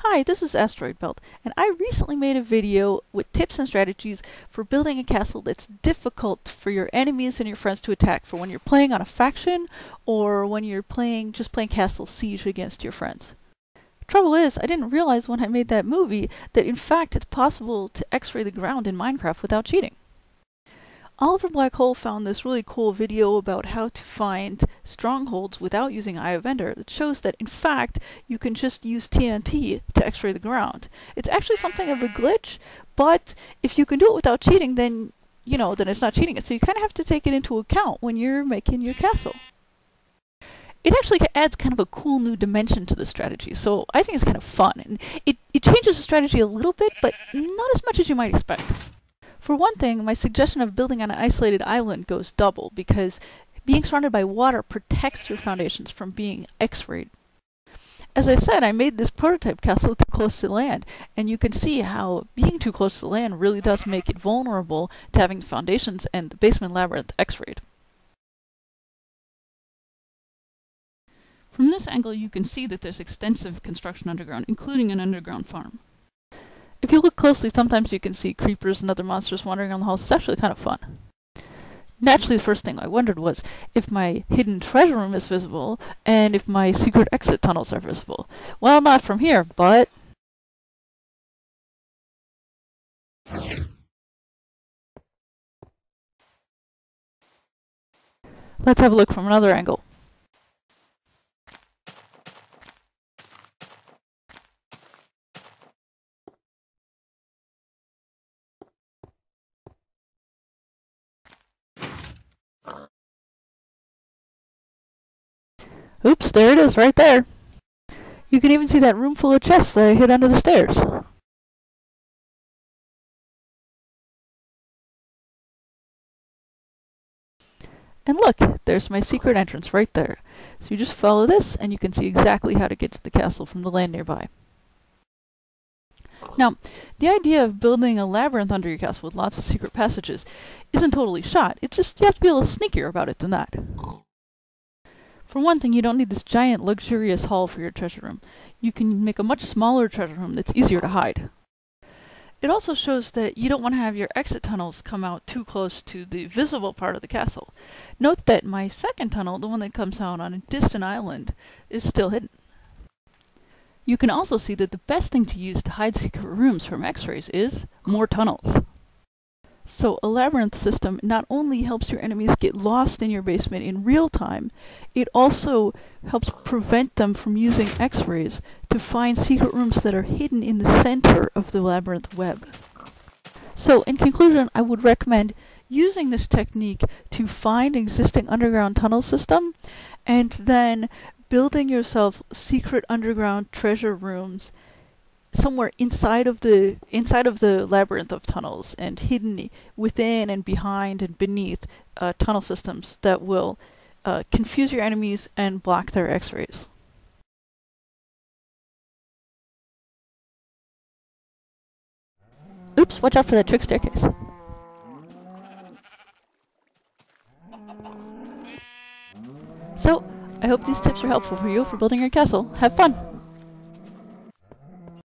Hi, this is Asteroid Belt, and I recently made a video with tips and strategies for building a castle that's difficult for your enemies and your friends to attack for when you're playing on a faction or when you're just playing Castle Siege against your friends. Trouble is, I didn't realize when I made that movie that in fact it's possible to X-ray the ground in Minecraft without cheating. Oliver Blackhole found this really cool video about how to find strongholds without using Eye of Ender that shows that in fact you can just use TNT to X-ray the ground. It's actually something of a glitch, but if you can do it without cheating, then then it's not cheating it. So you kind of have to take it into account when you're making your castle. It actually adds kind of a cool new dimension to the strategy, so I think it's kind of fun. And it changes the strategy a little bit, but not as much as you might expect. For one thing, my suggestion of building on an isolated island goes double, because being surrounded by water protects your foundations from being X-rayed. As I said, I made this prototype castle too close to land, and you can see how being too close to land really does make it vulnerable to having foundations and the basement labyrinth X-rayed. From this angle you can see that there's extensive construction underground, including an underground farm. If you look closely, sometimes you can see creepers and other monsters wandering around the halls. It's actually kind of fun. Naturally, the first thing I wondered was if my hidden treasure room is visible, and if my secret exit tunnels are visible. Well, not from here, but... let's have a look from another angle. Oops, there it is, right there. You can even see that room full of chests that I hid under the stairs. And look, there's my secret entrance right there. So you just follow this, and you can see exactly how to get to the castle from the land nearby. Now, the idea of building a labyrinth under your castle with lots of secret passages isn't totally shot. It's just you have to be a little sneakier about it than that. For one thing, you don't need this giant luxurious hall for your treasure room. You can make a much smaller treasure room that's easier to hide. It also shows that you don't want to have your exit tunnels come out too close to the visible part of the castle. Note that my second tunnel, the one that comes out on a distant island, is still hidden. You can also see that the best thing to use to hide secret rooms from X-rays is more tunnels. So a labyrinth system not only helps your enemies get lost in your basement in real time, it also helps prevent them from using X-rays to find secret rooms that are hidden in the center of the labyrinth web. So in conclusion, I would recommend using this technique to find existing underground tunnel system and then building yourself secret underground treasure rooms somewhere inside of the labyrinth of tunnels and hidden within and behind and beneath tunnel systems that will confuse your enemies and block their X-rays. Oops, watch out for that trick staircase. So, I hope these tips are helpful for you for building your castle. Have fun!